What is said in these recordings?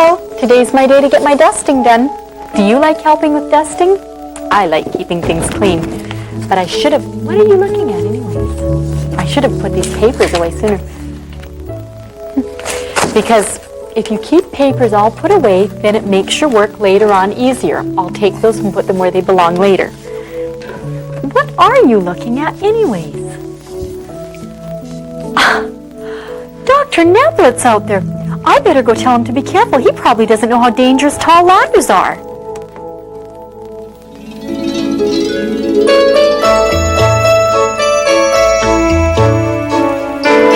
Hello, today's my day to get my dusting done. Do you like helping with dusting? I like keeping things clean, but I should have, what are you looking at anyways? I should have put these papers away sooner. Because if you keep papers all put away, then it makes your work later on easier. I'll take those and put them where they belong later. What are you looking at anyways? Dr. Neblet's out there. I better go tell him to be careful. He probably doesn't know how dangerous tall ladders are.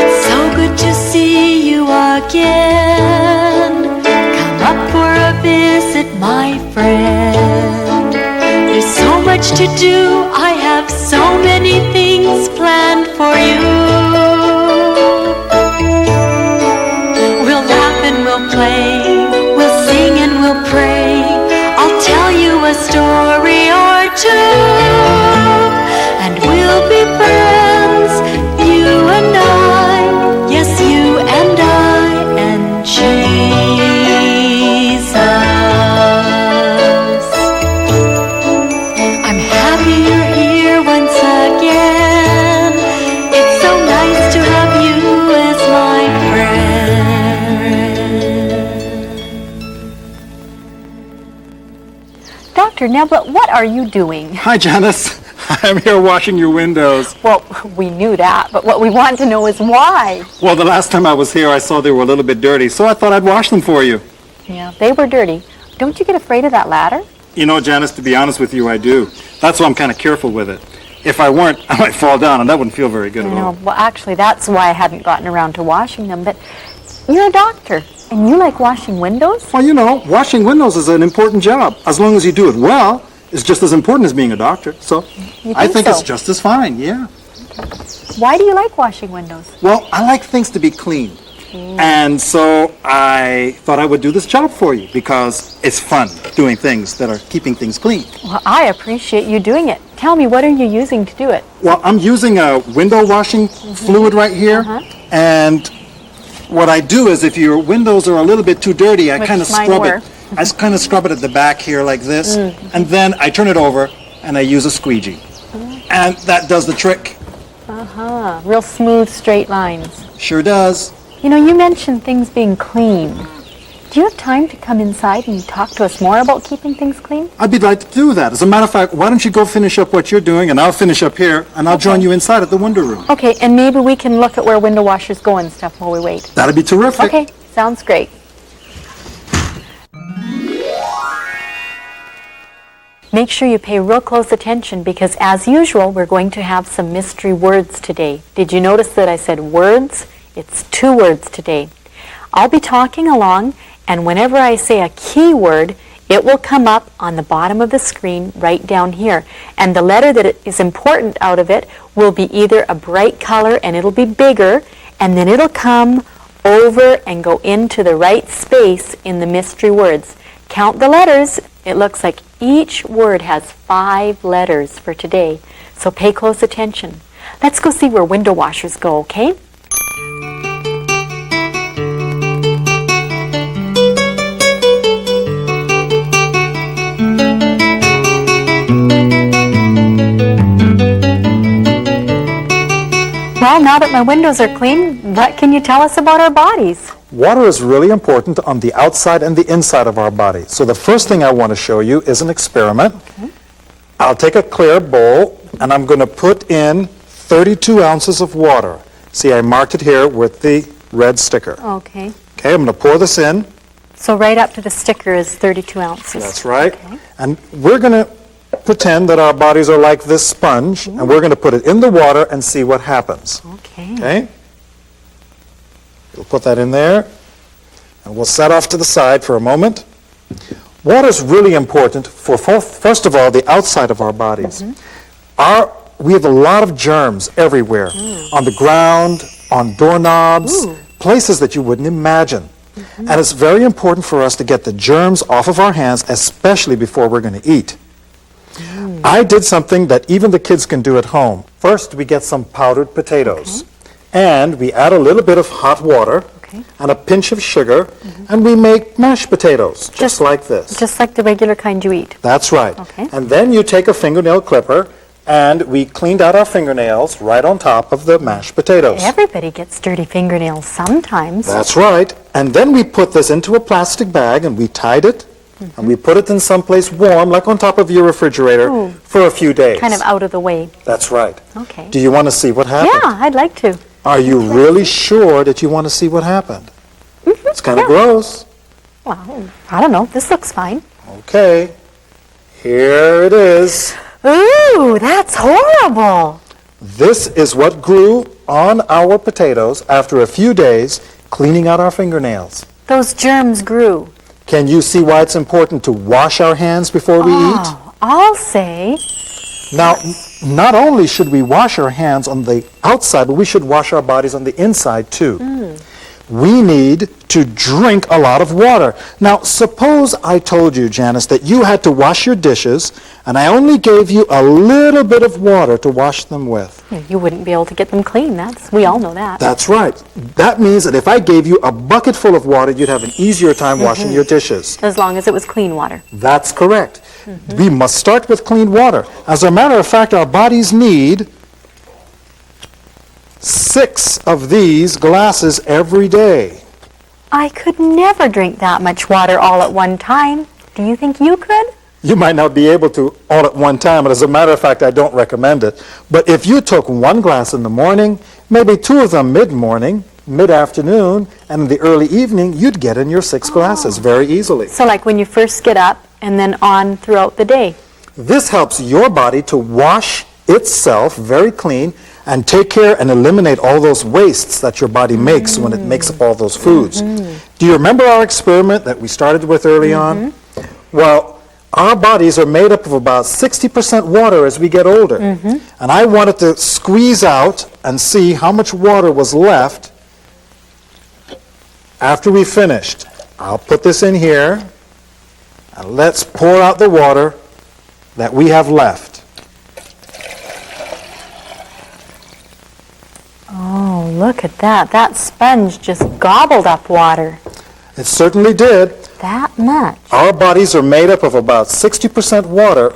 It's so good to see you again. Come up for a visit, my friend. There's so much to do. I have so many things planned for you. We'll play, we'll sing and we'll pray. I'll tell you a story or two, and we'll be friends, you and I. Yes, you and I and Jesus. I'm happy you're here once again. It's so nice to have you as my friend. Dr. Neblet, what are you doing? Hi, Janice. I'm here washing your windows. Well, we knew that, but what we want to know is why. Well, the last time I was here, I saw they were a little bit dirty, so I thought I'd wash them for you. Yeah, they were dirty. Don't you get afraid of that ladder? You know, Janice, to be honest with you, I do. That's why I'm kind of careful with it. If I weren't, I might fall down, and that wouldn't feel very good at all. Well, actually, that's why I hadn't gotten around to washing them, but you're a doctor, and you like washing windows? Well, you know, washing windows is an important job. As long as you do it well, it's just as important as being a doctor. So I think it's just as fine, yeah. Why do you like washing windows? Well, I like things to be clean. And so I thought I would do this job for you because it's fun doing things that are keeping things clean. Well, I appreciate you doing it. Tell me, what are you using to do it? Well, I'm using a window washing fluid right here. And what I do is if your windows are a little bit too dirty, I kind of scrub it. I kind of scrub it at the back here like this. And then I turn it over and I use a squeegee. And that does the trick. Real smooth, straight lines. Sure does. You know, you mentioned things being clean. Do you have time to come inside and talk to us more about keeping things clean? I'd be glad to do that. As a matter of fact, why don't you go finish up what you're doing, and I'll finish up here, and I'll join you inside at the window room. Okay, and maybe we can look at where window washers go and stuff while we wait. That'd be terrific. Okay, sounds great. Make sure you pay real close attention because, as usual, we're going to have some mystery words today. Did you notice that I said words? It's 2 words today. I'll be talking along, and whenever I say a key word, it will come up on the bottom of the screen right down here. And the letter that is important out of it will be either a bright color, and it'll be bigger, and then it'll come over and go into the right space in the mystery words. Count the letters. It looks like each word has 5 letters for today. So pay close attention. Let's go see where window washers go, okay? Well, now that my windows are clean, what can you tell us about our bodies? Water is really important on the outside and the inside of our body. So the first thing I want to show you is an experiment. Okay. I'll take a clear bowl, and I'm going to put in 32 ounces of water. See, I marked it here with the red sticker. Okay. Okay, I'm going to pour this in. So right up to the sticker is 32 ounces. That's right. Okay. And we're going to pretend that our bodies are like this sponge, and we're going to put it in the water and see what happens. Okay. Okay? We'll put that in there, and we'll set off to the side for a moment. Water is really important for, first of all, the outside of our bodies. We have a lot of germs everywhere, on the ground, on doorknobs, places that you wouldn't imagine. And it's very important for us to get the germs off of our hands, especially before we're going to eat. I did something that even the kids can do at home. First, we get some powdered potatoes. and we add a little bit of hot water and a pinch of sugar, and we make mashed potatoes, just like this. Just like the regular kind you eat. That's right. Okay. And then you take a fingernail clipper, and we cleaned out our fingernails right on top of the mashed potatoes. Everybody gets dirty fingernails sometimes. That's right. And then we put this into a plastic bag, and we tied it, and we put it in someplace warm, like on top of your refrigerator, for a few days. Kind of out of the way. That's right. Okay. Do you want to see what happened? Yeah, I'd like to. Are you really sure that you want to see what happened? It's kind of gross. Well, I don't know. This looks fine. Okay. Here it is. Ooh, that's horrible. This is what grew on our potatoes after a few days cleaning out our fingernails. Those germs grew. Can you see why it's important to wash our hands before we eat? I'll say. Now, not only should we wash our hands on the outside, but we should wash our bodies on the inside too. We need to drink a lot of water. Now, suppose I told you, Janice, that you had to wash your dishes, and I only gave you a little bit of water to wash them with. You wouldn't be able to get them clean. We all know that. That's right. That means that if I gave you a bucket full of water, you'd have an easier time washing your dishes. As long as it was clean water. That's correct. We must start with clean water. As a matter of fact, our bodies need 6 of these glasses every day. I could never drink that much water all at one time. Do you think you could? You might not be able to all at one time, but as a matter of fact, I don't recommend it. But if you took 1 glass in the morning, maybe 2 of them mid-morning, mid-afternoon, and in the early evening, you'd get in your 6 glasses very easily. So like when you first get up and then on throughout the day. This helps your body to wash itself very clean and take care and eliminate all those wastes that your body makes when it makes up all those foods. Do you remember our experiment that we started with early on? Well, our bodies are made up of about 60% water as we get older. And I wanted to squeeze out and see how much water was left after we finished. I'll put this in here, and let's pour out the water that we have left. Oh, look at that. That sponge just gobbled up water. It certainly did. That much. Our bodies are made up of about 60% water.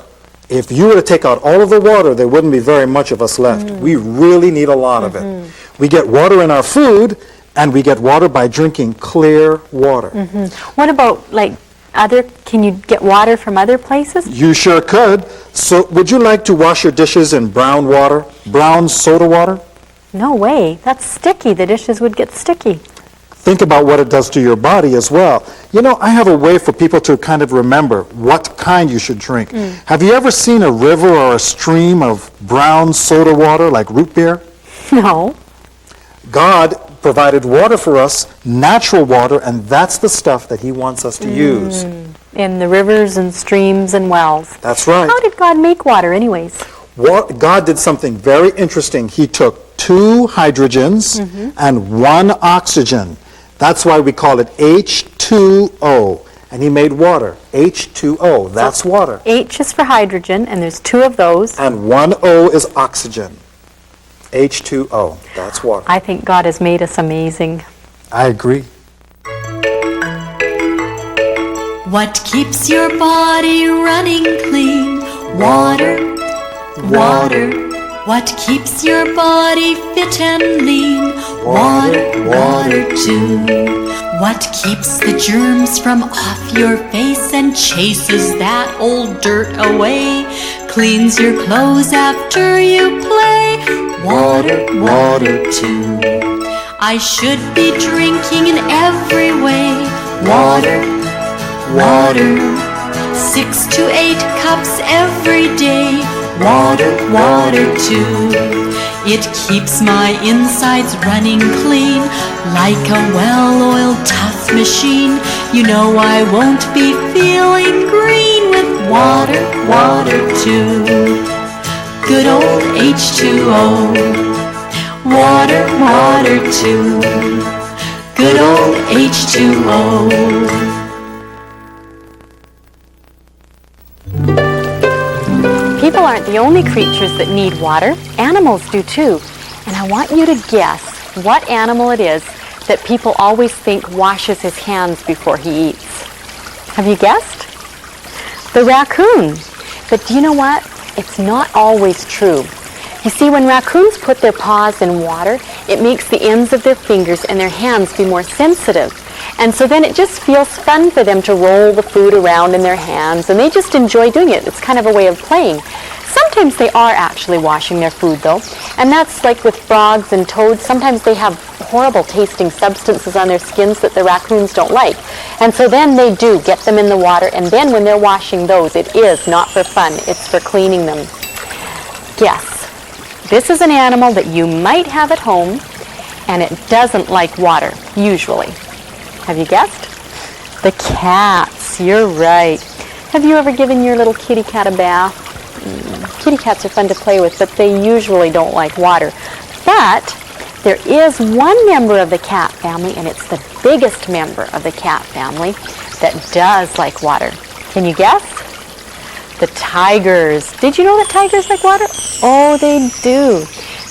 If you were to take out all of the water, there wouldn't be very much of us left. We really need a lot of it. We get water in our food, and we get water by drinking clear water. What about, can you get water from other places? You sure could. So would you like to wash your dishes in brown water, brown soda water? No way. That's sticky. The dishes would get sticky. Think about what it does to your body as well. You know, I have a way for people to kind of remember what kind you should drink. Have you ever seen a river or a stream of brown soda water like root beer? No. God provided water for us, natural water, and that's the stuff that He wants us to use. In the rivers and streams and wells. That's right. How did God make water anyways? God did something very interesting. He took 2 hydrogens and 1 oxygen. That's why we call it H2O. And He made water. H2O. That's water. H is for hydrogen, and there's 2 of those. And 1 O is oxygen. H2O. That's water. I think God has made us amazing. I agree. What keeps your body running clean? Water, water. What keeps your body fit and lean? Water, water too. What keeps the germs from off your face and chases that old dirt away? Cleans your clothes after you play? Water, water too. I should be drinking in every way. Water, water. 6 to 8 cups every day. Water, water too. It keeps my insides running clean like a well-oiled tough machine. You know I won't be feeling green with water, water too. Good old H2O. Water, water too. Good old H2O. People aren't the only creatures that need water. Animals do too. And I want you to guess what animal it is that people always think washes his hands before he eats? Have you guessed? The raccoon. But do you know what? It's not always true. You see, when raccoons put their paws in water, it makes the ends of their fingers and their hands be more sensitive. And so then it just feels fun for them to roll the food around in their hands, and they just enjoy doing it. It's kind of a way of playing. Sometimes they are actually washing their food, though, and that's like with frogs and toads. Sometimes they have horrible tasting substances on their skins that the raccoons don't like. And so then they do get them in the water, and then when they're washing those, it is not for fun. It's for cleaning them. Guess. This is an animal that you might have at home, and it doesn't like water, usually. Have you guessed? The cats. You're right. Have you ever given your little kitty cat a bath? Kitty cats are fun to play with, but they usually don't like water. But there is one member of the cat family, and it's the biggest member of the cat family, that does like water. Can you guess? The tigers. Did you know that tigers like water? Oh, they do.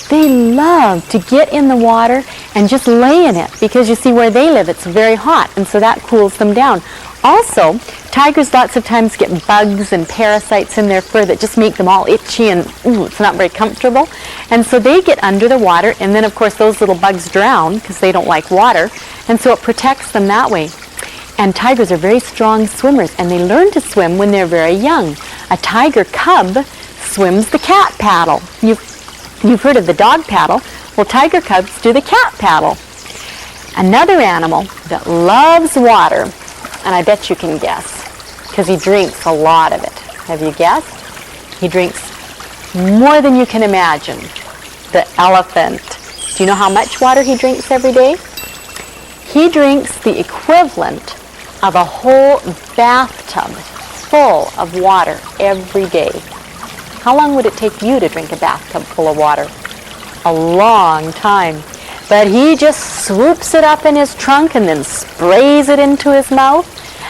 They love to get in the water and just lay in it, because you see where they live, it's very hot, and so that cools them down. Also, tigers lots of times get bugs and parasites in their fur that just make them all itchy, and it's not very comfortable. And so they get under the water, and then of course those little bugs drown because they don't like water, and so it protects them that way. And tigers are very strong swimmers, and they learn to swim when they're very young. A tiger cub swims the cat paddle. You've heard of the dog paddle. Well, tiger cubs do the cat paddle. Another animal that loves water, and I bet you can guess, because he drinks a lot of it. Have you guessed? He drinks more than you can imagine. The elephant. Do you know how much water he drinks every day? He drinks the equivalent of a whole bathtub full of water every day. How long would it take you to drink a bathtub full of water? A long time. But he just swoops it up in his trunk and then sprays it into his mouth.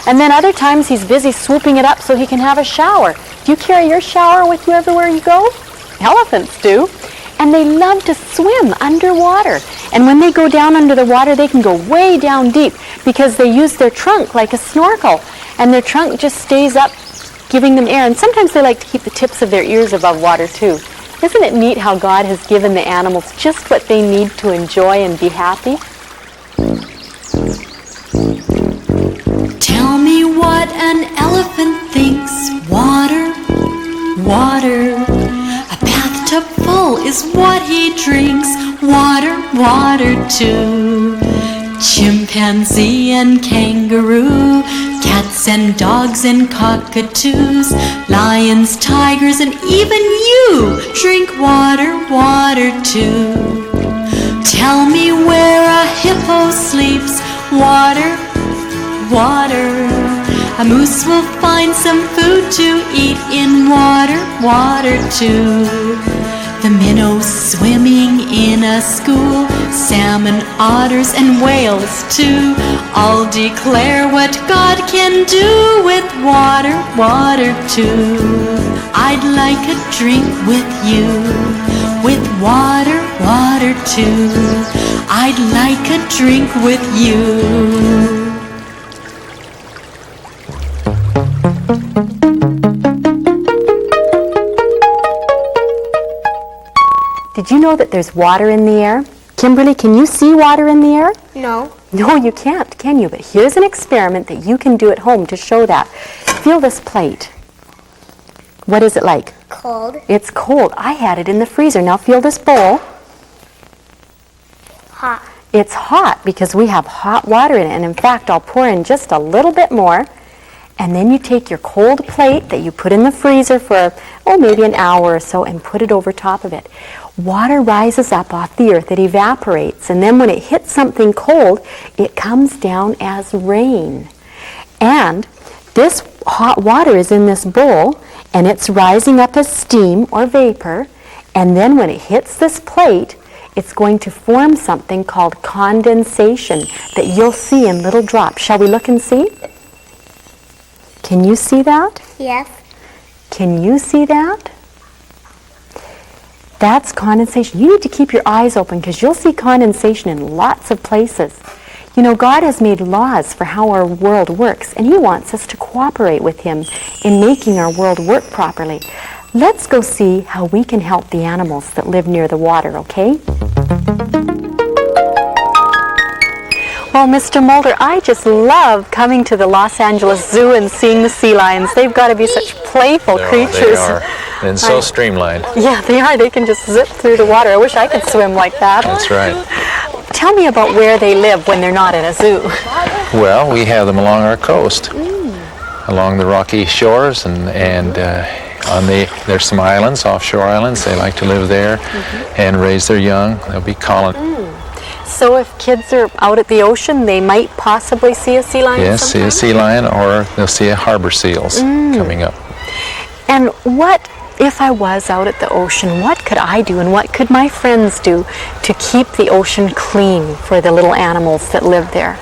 And then other times he's busy swooping it up so he can have a shower. Do you carry your shower with you everywhere you go? Elephants do. And they love to swim underwater. And when they go down under the water, they can go way down deep because they use their trunk like a snorkel. And their trunk just stays up, giving them air. And sometimes they like to keep the tips of their ears above water too. Isn't it neat how God has given the animals just what they need to enjoy and be happy? Tell me what an elephant thinks. Water, water. A bathtub full is what he drinks. Water, water too. Chimpanzee and kangaroo, cats and dogs and cockatoos, lions, tigers, and even you drink water, water too. Tell me where a hippo sleeps. Water, water. A moose will find some food to eat in water, water too. The minnows swimming in a school, salmon, otters, and whales too, all declare what God can do with water, water too. I'd like a drink with you, with water, water too. I'd like a drink with you. Did you know that there's water in the air? Kimberly, can you see water in the air? No. No, you can't, can you? But here's an experiment that you can do at home to show that. Feel this plate. What is it like? Cold. It's cold. I had it in the freezer. Now feel this bowl. Hot. It's hot because we have hot water in it. And in fact, I'll pour in just a little bit more. And then you take your cold plate that you put in the freezer for, maybe an hour or so, and put it over top of it. Water rises up off the earth. It evaporates. And then when it hits something cold, it comes down as rain. And this hot water is in this bowl, and it's rising up as steam or vapor. And then when it hits this plate, it's going to form something called condensation that you'll see in little drops. Shall we look and see? Can you see that? Yes. Can you see that? That's condensation. You need to keep your eyes open because you'll see condensation in lots of places. You know, God has made laws for how our world works, and He wants us to cooperate with Him in making our world work properly. Let's go see how we can help the animals that live near the water, okay? Well, Mr. Mulder, I just love coming to the Los Angeles Zoo and seeing the sea lions. They've got to be such playful creatures. They are, and so streamlined. Yeah, they are. They can just zip through the water. I wish I could swim like that. That's right. Tell me about where they live when they're not in a zoo. Well, we have them along our coast, along the rocky shores, and there's some islands, offshore islands. They like to live there and raise their young. They'll be colonized. So if kids are out at the ocean, they might possibly see a sea lion Yes, sometime? see a sea lion, or they'll see a harbor seals coming up. And what, if I was out at the ocean, what could I do and what could my friends do to keep the ocean clean for the little animals that live there?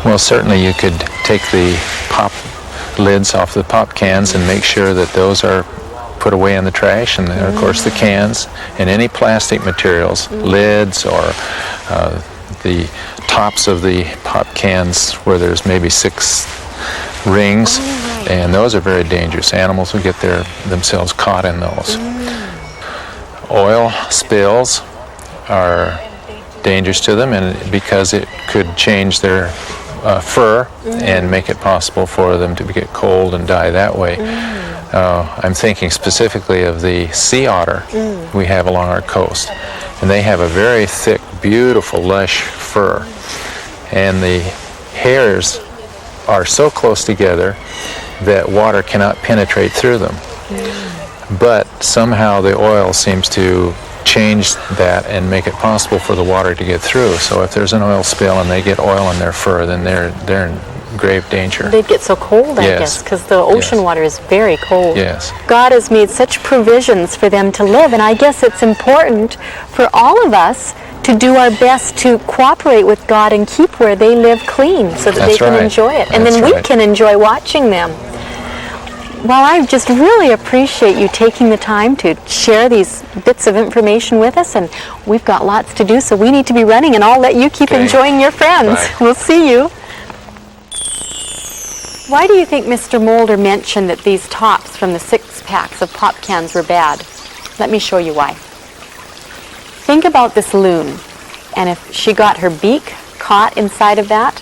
Well, certainly you could take the pop lids off the pop cans and make sure that those are put away in the trash, and of course the cans and any plastic materials, lids or the tops of the pop cans where there's maybe 6 rings, and those are very dangerous. Animals will get themselves caught in those. Oil spills are dangerous to them, and because it could change their fur and make it possible for them to get cold and die that way. I'm thinking specifically of the sea otter we have along our coast, and they have a very thick, beautiful, lush fur, and the hairs are so close together that water cannot penetrate through them. But somehow the oil seems to change that and make it possible for the water to get through. So if there's an oil spill and they get oil in their fur, then they're in grave danger. They'd get so cold, I guess, because the ocean water is very cold. Yes. God has made such provisions for them to live, and I guess it's important for all of us to do our best to cooperate with God and keep where they live clean so that they can enjoy it. And then we can enjoy watching them. Well, I just really appreciate you taking the time to share these bits of information with us, and we've got lots to do, so we need to be running, and I'll let you keep enjoying your friends. Bye. We'll see you. Why do you think Mr. Mulder mentioned that these tops from the 6 packs of pop cans were bad? Let me show you why. Think about this loon, and if she got her beak caught inside of that,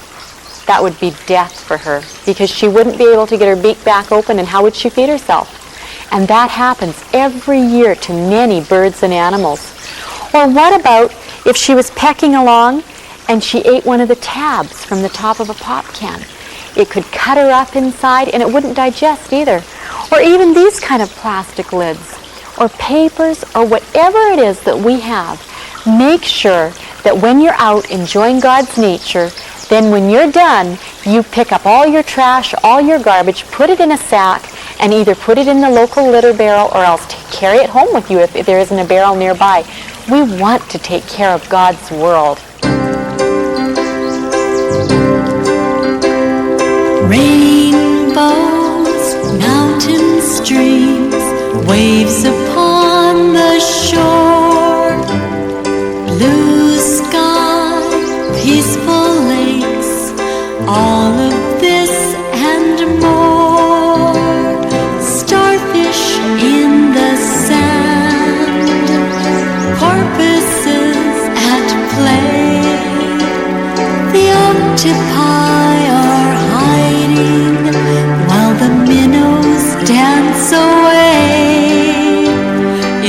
that would be death for her, because she wouldn't be able to get her beak back open, and how would she feed herself? And that happens every year to many birds and animals. Or what about if she was pecking along and she ate one of the tabs from the top of a pop can? It could cut her up inside, and it wouldn't digest either. Or even these kind of plastic lids, or papers, or whatever it is that we have. Make sure that when you're out enjoying God's nature, then when you're done, you pick up all your trash, all your garbage, put it in a sack, and either put it in the local litter barrel or else carry it home with you if there isn't a barrel nearby. We want to take care of God's world. Rainbows, mountain streams, waves upon the shore, blue sky, peaceful lakes, all of this and more, starfish in the sand, porpoises at play, the octopi are hiding while the minnows dance away.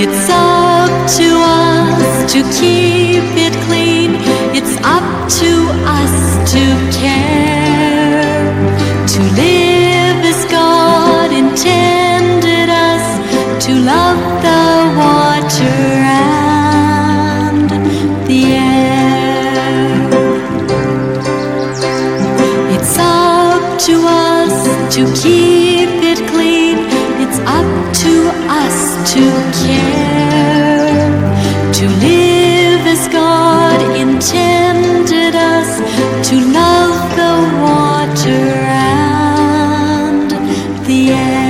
It's up to us to keep it clean. It's up to us to care, to live as God intended us, to love the water and the air. It's up to us to keep it clean. It's up to us to care, to live as God intended us, to love the water and the air.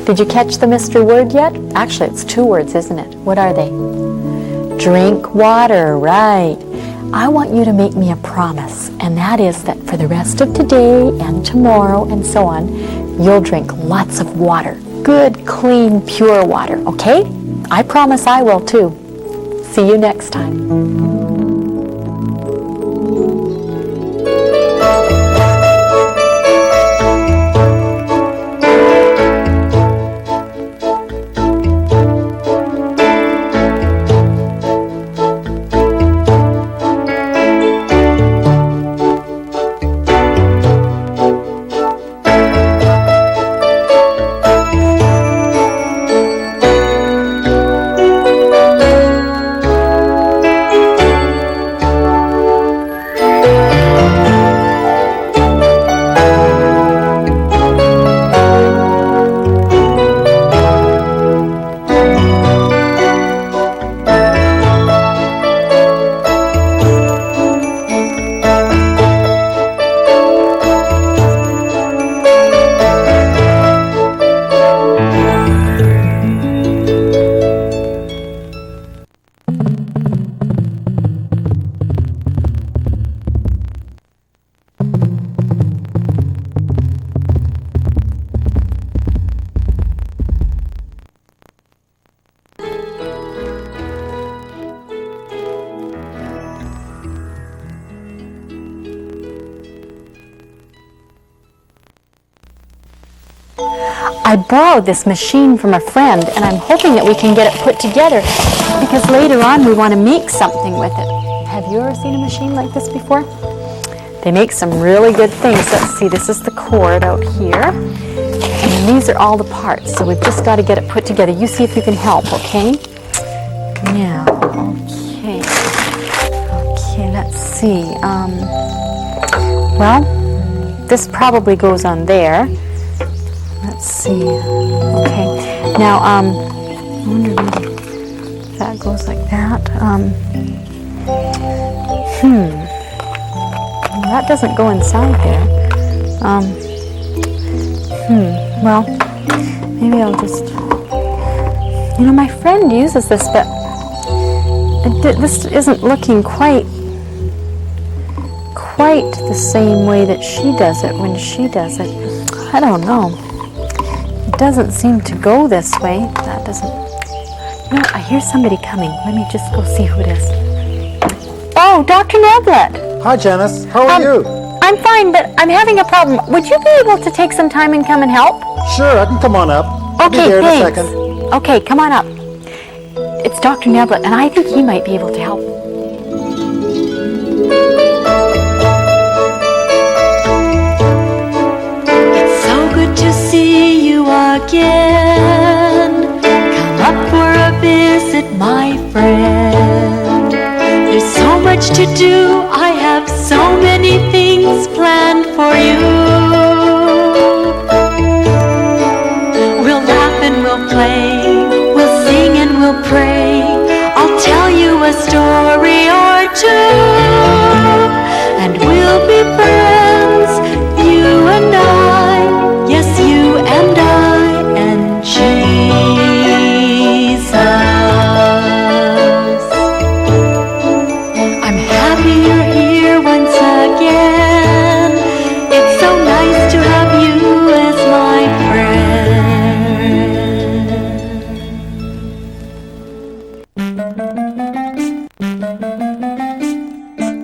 Did you catch the mystery word yet? Actually, it's 2 words, isn't it? What are they? Drink water, right. I want you to make me a promise, and that is that for the rest of today and tomorrow and so on, you'll drink lots of water. Good, clean, pure water, okay? I promise I will too. See you next time. I borrowed this machine from a friend, and I'm hoping that we can get it put together because later on we want to make something with it. Have you ever seen a machine like this before? They make some really good things. Let's see, this is the cord out here, and these are all the parts, so we've just got to get it put together. You see if you can help, okay? Now, okay, let's see. Well, this probably goes on there. Let's see. Okay. Now, I wonder maybe if that goes like that. That doesn't go inside there. Well, maybe I'll just. You know, my friend uses this, but this isn't looking quite the same way that she does it when she does it. I don't know. It doesn't seem to go this way. That doesn't. No, I hear somebody coming. Let me just go see who it is. Oh, Dr. Neblett. Hi, Janice. How are you? I'm fine, but I'm having a problem. Would you be able to take some time and come and help? Sure, I can come on up. I'll be there in a second. Okay, come on up. It's Dr. Neblett, and I think he might be able to help. It's so good to see you again. Come up for a visit, my friend. There's so much to do. I have so many things planned for you. We'll laugh and we'll play. We'll sing and we'll pray. I'll tell you a story or two. And we'll be friends, you and I. Yes, you and I and Jesus. I'm happy you're here once again. It's so nice to have you as my friend.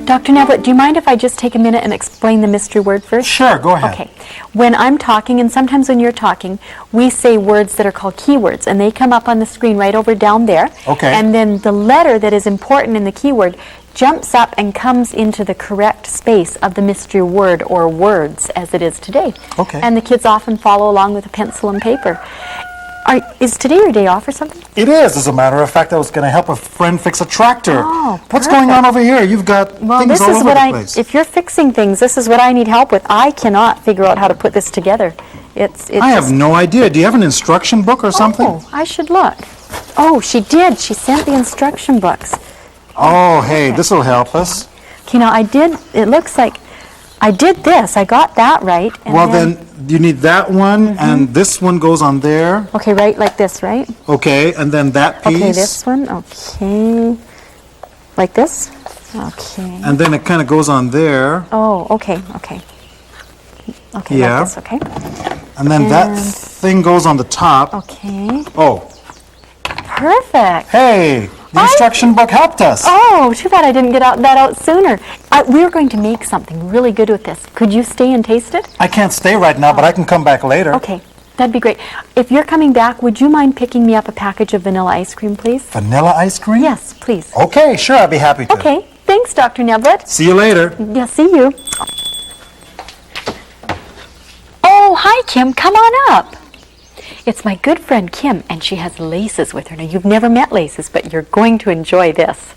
Dr. Neblett, do you mind if I just take a minute and explain the mystery word first? Sure, go ahead. Okay. When I'm talking, and sometimes when you're talking, we say words that are called keywords, and they come up on the screen right over down there. Okay. And then the letter that is important in the keyword jumps up and comes into the correct space of the mystery word or words as it is today. Okay. And the kids often follow along with a pencil and paper. Is today your day off or something? It is. As a matter of fact, I was going to help a friend fix a tractor. Oh, What's going on over here? You've got things all over the place. If you're fixing things, this is what I need help with. I cannot figure out how to put this together. I have no idea. Do you have an instruction book or something? Oh, I should look. Oh, she did. She sent the instruction books. Oh, hey, this will help us. Okay, now it looks like I did this. I got that right. And Well, then you need that one, and this one goes on there. Okay, right, like this, right? Okay, and then that piece. Okay, this one. Okay. Like this? Okay. And then it kind of goes on there. Oh, okay, okay. Okay, Yeah. like this, okay. And then that thing goes on the top. Okay. Oh, Perfect. hey, the instruction book helped us. Oh, too bad I didn't get that out sooner. We were going to make something really good with this. Could you stay and taste it? I can't stay right now, but I can come back later. Okay, that'd be great. If you're coming back, would you mind picking me up a package of vanilla ice cream, please? Vanilla ice cream? Yes, please. Okay, sure, I'll be happy to. Okay, thanks, Dr. Neblett. See you later. Yeah, see you. Oh, hi, Kim. Come on up. It's my good friend Kim, and she has laces with her. Now, you've never met laces, but you're going to enjoy this.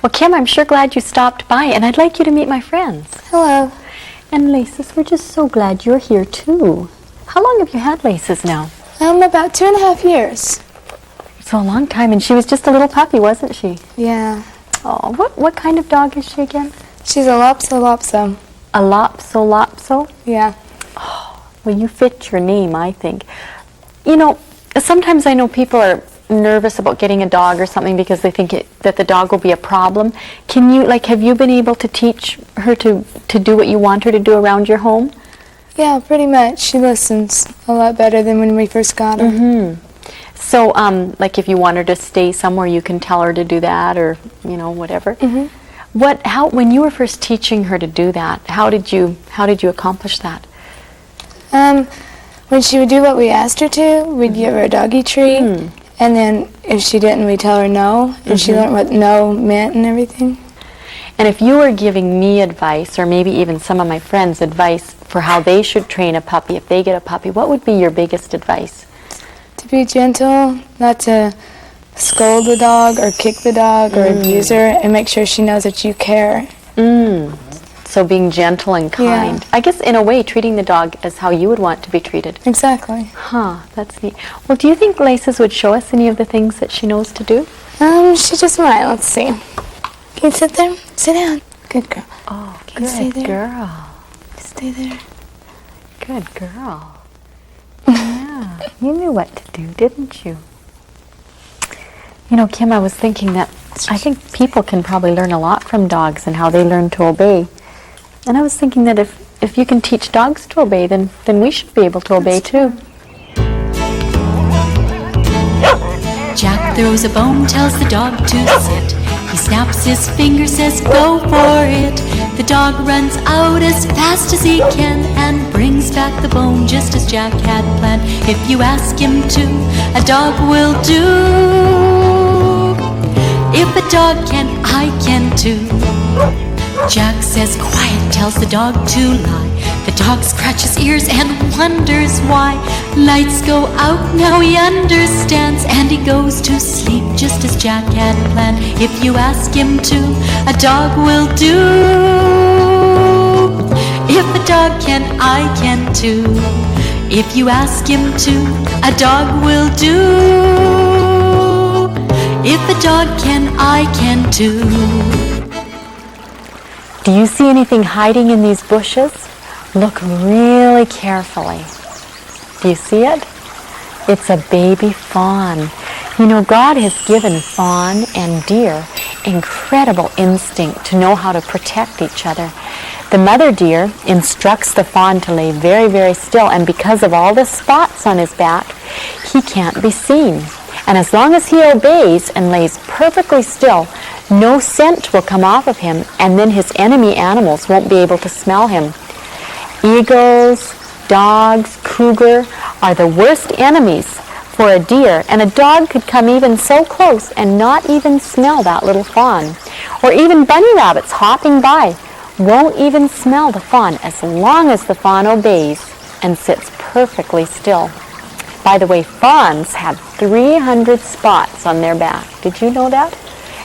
Well, Kim, I'm sure glad you stopped by, and I'd like you to meet my friends. Hello. And Laces, we're just so glad you're here, too. How long have you had Laces now? About 2.5 years. So a long time, and she was just a little puppy, wasn't she? Yeah. Oh, what kind of dog is she again? She's a Lopso. A Lopso? Yeah. Well, you fit your name, I think. You know, sometimes I know people are nervous about getting a dog or something because they think that the dog will be a problem. Can you, have you been able to teach her to do what you want her to do around your home? Yeah, pretty much. She listens a lot better than when we first got her. Mm-hmm. So, if you want her to stay somewhere, you can tell her to do that or, whatever. Mm-hmm. When you were first teaching her to do that, how did you accomplish that? When she would do what we asked her to, we'd give her a doggy treat, and then if she didn't, we'd tell her no, and she learned what no meant and everything. And if you were giving me advice, or maybe even some of my friends advice for how they should train a puppy if they get a puppy, what would be your biggest advice? To be gentle, not to scold the dog or kick the dog or abuse her, and make sure she knows that you care. So being gentle and kind. Yeah. I guess in a way treating the dog as how you would want to be treated. Exactly. Huh, that's neat. Well, do you think Laces would show us any of the things that she knows to do? She just might. Let's see. Can you sit there? Sit down. Good girl. Oh, Can you stay good there? girl. Stay there. Good girl. Yeah, you knew what to do, didn't you? You know, Kim, I was thinking that I think people can probably learn a lot from dogs and how they learn to obey. And I was thinking that if you can teach dogs to obey, then we should be able to obey too. Jack throws a bone, tells the dog to sit. He snaps his fingers, says go for it. The dog runs out as fast as he can and brings back the bone just as Jack had planned. If you ask him to, a dog will do. If a dog can, I can too. Jack says quiet, tells the dog to lie. The dog scratches ears and wonders why. Lights go out, now he understands, and he goes to sleep just as Jack had planned. If you ask him to, a dog will do. If a dog can, I can too. If you ask him to, a dog will do. If a dog can, I can too. Do you see anything hiding in these bushes? Look really carefully. Do you see it? It's a baby fawn. You know, God has given fawn and deer incredible instinct to know how to protect each other. The mother deer instructs the fawn to lay very, very still, and because of all the spots on his back, he can't be seen. And as long as he obeys and lays perfectly still, no scent will come off of him, and then his enemy animals won't be able to smell him. Eagles, dogs, cougar are the worst enemies for a deer, and a dog could come even so close and not even smell that little fawn. Or even bunny rabbits hopping by won't even smell the fawn as long as the fawn obeys and sits perfectly still. By the way, fawns have 300 spots on their back. Did you know that?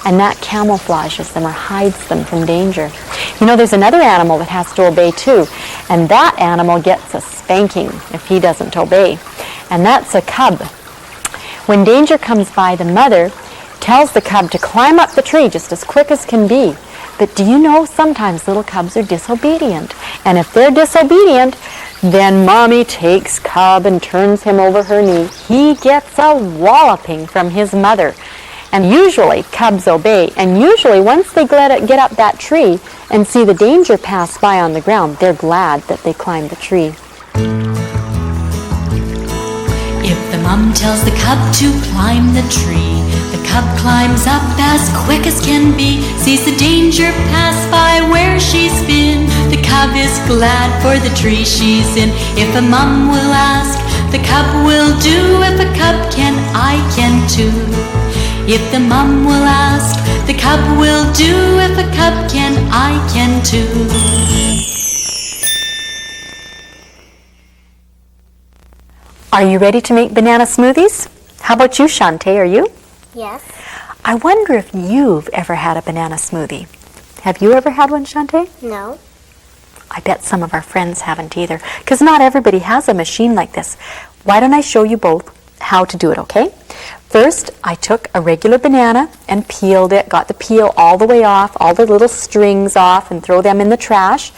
And that camouflages them or hides them from danger. You know, there's another animal that has to obey too, and that animal gets a spanking if he doesn't obey, and that's a cub. When danger comes by, the mother tells the cub to climb up the tree just as quick as can be, But do you know sometimes little cubs are disobedient? And if they're disobedient, then Mommy takes Cub and turns him over her knee. He gets a walloping from his mother. And usually cubs obey. And usually once they get up that tree and see the danger pass by on the ground, they're glad that they climbed the tree. If the mom tells the cub to climb the tree, the cub climbs up as quick as can be, sees the danger pass by where she's been. The cub is glad for the tree she's in. If a mom will ask, the cub will do. If a cub can, I can too. If the mom will ask, the cub will do. If a cub can, I can too. Are you ready to make banana smoothies? How about you, Shantae? Are you? Yes. I wonder if you've ever had a banana smoothie. Have you ever had one, Shantae? No. I bet some of our friends haven't either, because not everybody has a machine like this. Why don't I show you both how to do it, okay? First, I took a regular banana and peeled it, got the peel all the way off, all the little strings off, and throw them in the trash.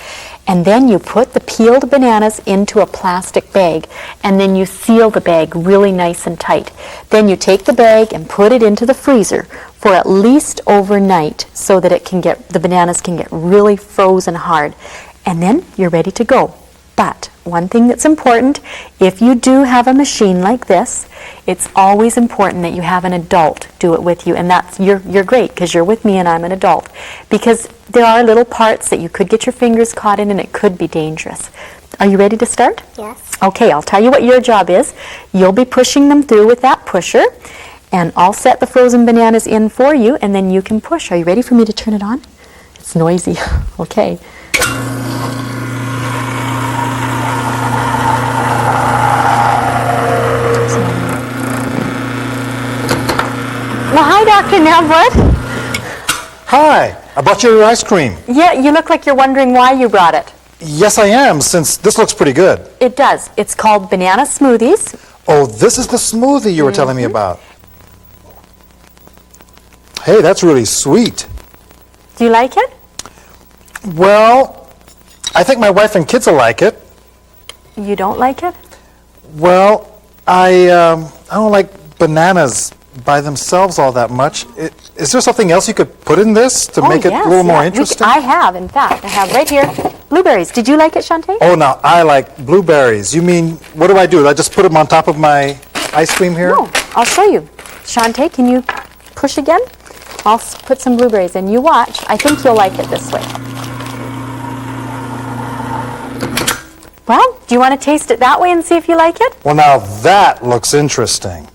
And then you put the peeled bananas into a plastic bag, and then you seal the bag really nice and tight. Then you take the bag and put it into the freezer for at least overnight so that the bananas can get really frozen hard. And then you're ready to go. But one thing that's important, if you do have a machine like this, it's always important that you have an adult do it with you. And that's you're great because you're with me and I'm an adult. Because there are little parts that you could get your fingers caught in and it could be dangerous. Are you ready to start? Yes. Okay, I'll tell you what your job is. You'll be pushing them through with that pusher. And I'll set the frozen bananas in for you and then you can push. Are you ready for me to turn it on? It's noisy. Okay. Well, hi, Dr. Nevlet. Hi, I brought you your ice cream. Yeah, you look like you're wondering why you brought it. Yes, I am, since this looks pretty good. It does. It's called banana smoothies. Oh, this is the smoothie you were telling me about. Hey, that's really sweet. Do you like it? Well, I think my wife and kids will like it. You don't like it? Well, I don't like bananas by themselves all that much. Is there something else you could put in this to make it a little more interesting? I have, in fact. I have right here blueberries. Did you like it, Shantae? Oh, now, I like blueberries. You mean, what do? Do I just put them on top of my ice cream here? No, I'll show you. Shantae, can you push again? I'll put some blueberries in. You watch. I think you'll like it this way. Well, do you want to taste it that way and see if you like it? Well, now that looks interesting.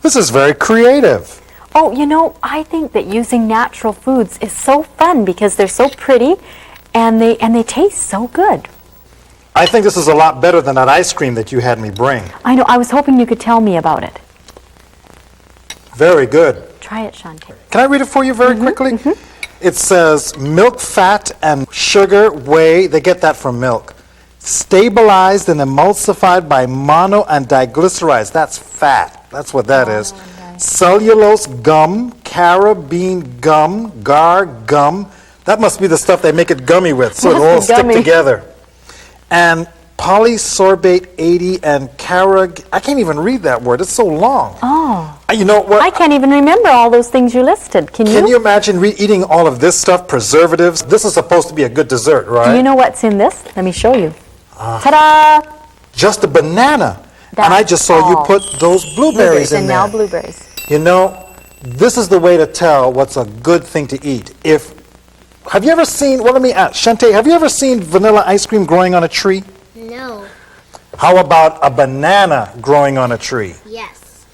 This is very creative. Oh, you know, I think that using natural foods is so fun because they're so pretty and they taste so good. I think this is a lot better than that ice cream that you had me bring. I know. I was hoping you could tell me about it. Very good. Try it, Shantae. Can I read it for you very quickly? It says, milk, fat, and sugar, whey, they get that from milk. Stabilized and emulsified by mono and diglycerides. That's fat. That's what that is. Cellulose gum, carabine gum, gar gum. That must be the stuff they make it gummy with, so it'll all stick together. And polysorbate 80 and I can't even read that word. It's so long. Oh. You know what? I can't even remember all those things you listed. Can you? Can you imagine eating all of this stuff, preservatives? This is supposed to be a good dessert, right? Do you know what's in this? Let me show you. Ta-da! Just a banana. And I just saw you put those blueberries in there. And now blueberries. You know, this is the way to tell what's a good thing to eat. Have you ever seen, well, let me ask, Shantae, have you ever seen vanilla ice cream growing on a tree? No. How about a banana growing on a tree? Yes.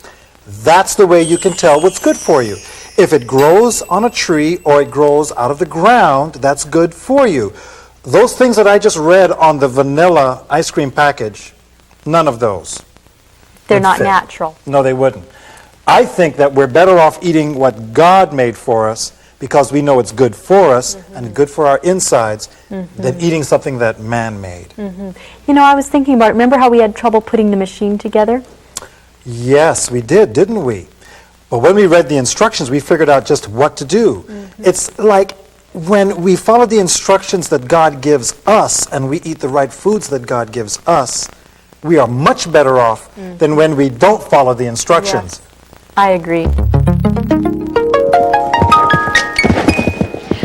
That's the way you can tell what's good for you. If it grows on a tree or it grows out of the ground, that's good for you. Those things that I just read on the vanilla ice cream package, none of those. They're not natural. No, they wouldn't. I think that we're better off eating what God made for us because we know it's good for us and good for our insides than eating something that man made. You know, I was thinking about, remember how we had trouble putting the machine together? Yes, we did, didn't we? But when we read the instructions, we figured out just what to do. It's like when we follow the instructions that God gives us and we eat the right foods that God gives us, we are much better off than when we don't follow the instructions. Yes, I agree.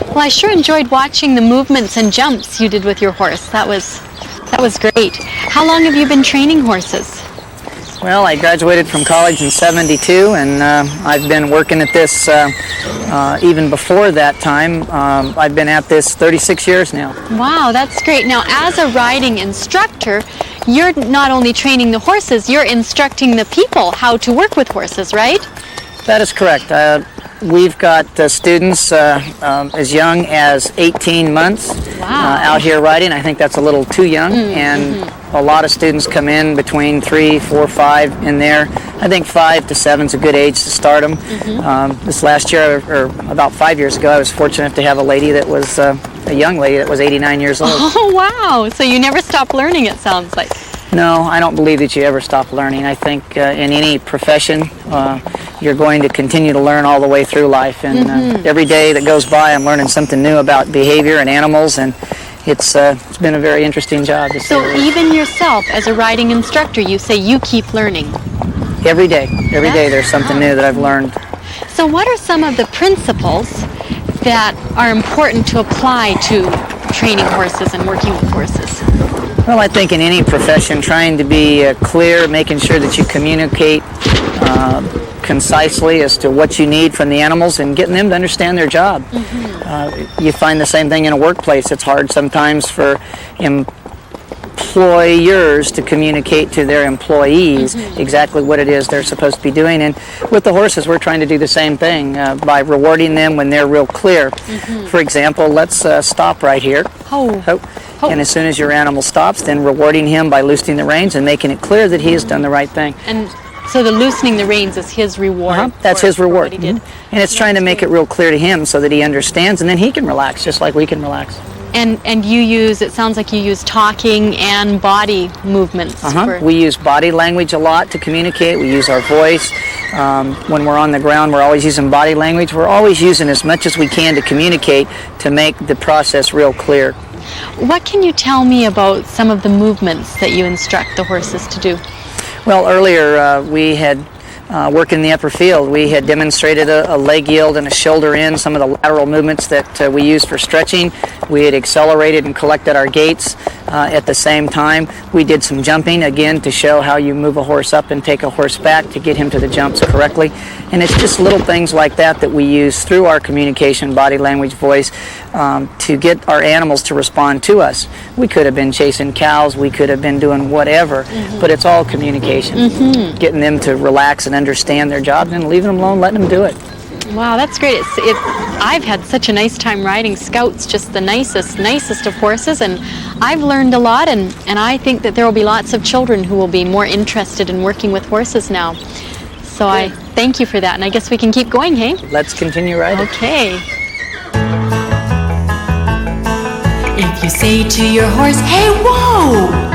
Well, I sure enjoyed watching the movements and jumps you did with your horse. That was great. How long have you been training horses? Well, I graduated from college in '72, and I've been working at this even before that time. I've been at this 36 years now. Wow, that's great. Now, as a riding instructor, you're not only training the horses, you're instructing the people how to work with horses, right? That is correct. We've got students as young as 18 months out here riding. I think that's a little too young, and a lot of students come in between 3, 4, 5 in there. I think 5 to 7 is a good age to start them. This last year, or about 5 years ago, I was fortunate enough to have a lady that was a young lady that was 89 years old. Oh, wow. So you never stop learning, it sounds like. No, I don't believe that you ever stop learning. I think in any profession, you're going to continue to learn all the way through life. And every day that goes by, I'm learning something new about behavior and animals, and it's been a very interesting job. So even yourself, as a riding instructor, you say you keep learning? Every day. Every day there's something new that I've learned. So what are some of the principles that are important to apply to training horses and working with horses? Well, I think in any profession, trying to be clear, making sure that you communicate concisely as to what you need from the animals and getting them to understand their job. You find the same thing in a workplace. It's hard sometimes for employers to communicate to their employees exactly what it is they're supposed to be doing. And with the horses, we're trying to do the same thing by rewarding them when they're real clear. For example, let's stop right here. And as soon as your animal stops, then rewarding him by loosening the reins and making it clear that he has done the right thing. And so the loosening the reins is his reward? That's his reward. For what he did. And it's trying to make it real clear to him so that he understands, and then he can relax just like we can relax. And you use, it sounds like you use talking and body movements. We use body language a lot to communicate. We use our voice. When we're on the ground, we're always using body language. We're always using as much as we can to communicate to make the process real clear. What can you tell me about some of the movements that you instruct the horses to do? Well, earlier we had worked in the upper field. We had demonstrated a leg yield and a shoulder in, some of the lateral movements that we used for stretching. We had accelerated and collected our gaits at the same time. We did some jumping, again, to show how you move a horse up and take a horse back to get him to the jumps correctly. And it's just little things like that we use through our communication, body language, voice, to get our animals to respond to us. We could have been chasing cows, we could have been doing whatever, but it's all communication. Getting them to relax and understand their job and leaving them alone, letting them do it. Wow, that's great. I've had such a nice time riding Scout's, just the nicest of horses, and I've learned a lot, and I think that there will be lots of children who will be more interested in working with horses now. So I thank you for that, and I guess we can keep going, hey? Let's continue riding. Okay. If you say to your horse, hey, whoa!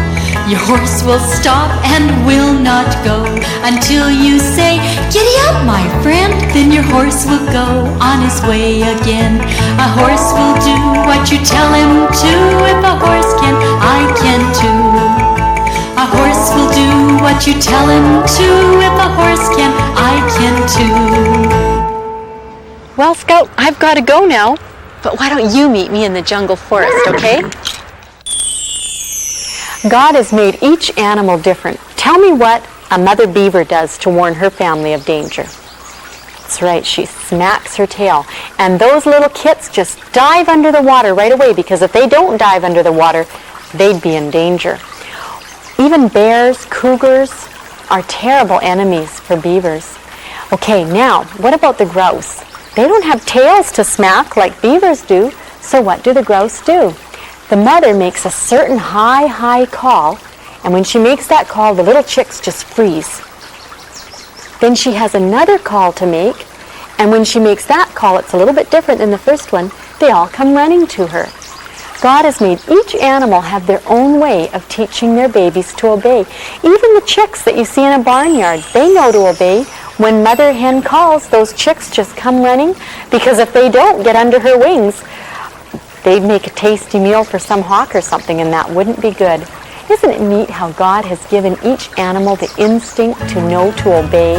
Your horse will stop and will not go until you say, giddy up, my friend. Then your horse will go on his way again. A horse will do what you tell him to. If a horse can, I can too. A horse will do what you tell him to. If a horse can, I can too. Well, Scout, I've got to go now, but why don't you meet me in the jungle forest, okay? God has made each animal different. Tell me what a mother beaver does to warn her family of danger. That's right, she smacks her tail. And those little kits just dive under the water right away, because if they don't dive under the water, they'd be in danger. Even bears, cougars are terrible enemies for beavers. Okay, now, what about the grouse? They don't have tails to smack like beavers do, so what do the grouse do? The mother makes a certain high call, and when she makes that call, the little chicks just freeze. Then she has another call to make, and when she makes that call, it's a little bit different than the first one. They all come running to her. God has made each animal have their own way of teaching their babies to obey. Even the chicks that you see in a barnyard, they know to obey. When mother hen calls, those chicks just come running, because if they don't get under her wings, they'd make a tasty meal for some hawk or something, and that wouldn't be good. Isn't it neat how God has given each animal the instinct to know to obey?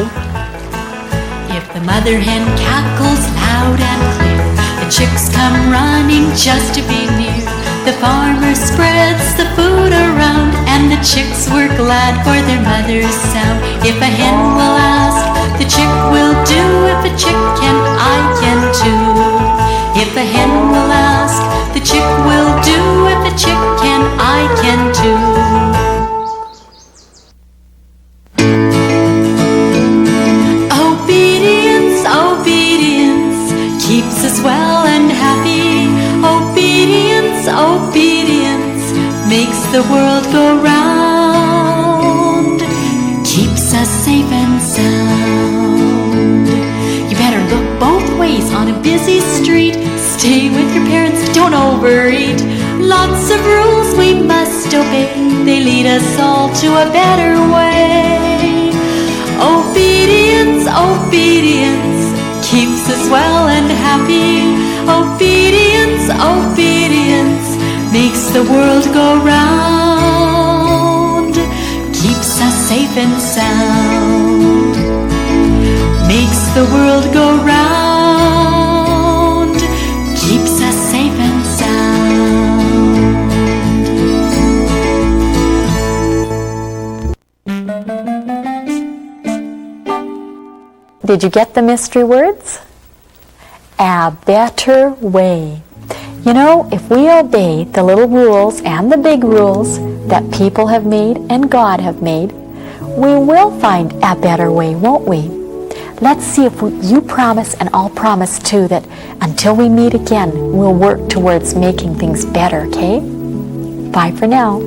If the mother hen cackles loud and clear, the chicks come running just to be near. The farmer spreads the food around, and the chicks were glad for their mother's sound. If a hen will ask, the chick will do. If a chick can, I can too. If a hen will ask, the chick will do. If a chick can, I can too. Obedience, obedience keeps us well and happy. Obedience, obedience makes the world go round, keeps us safe and sound. You better look both ways on a busy street. Stay with your parents, don't overeat. Lots of rules we must obey. They lead us all to a better way. Obedience, obedience keeps us well and happy. Obedience, obedience makes the world go round, keeps us safe and sound. Makes the world go round, keeps us safe and sound. Did you get the mystery words? A better way. You know, if we obey the little rules and the big rules that people have made and God have made, we will find a better way, won't we? Let's see if you promise and I'll promise too that until we meet again, we'll work towards making things better, okay? Bye for now.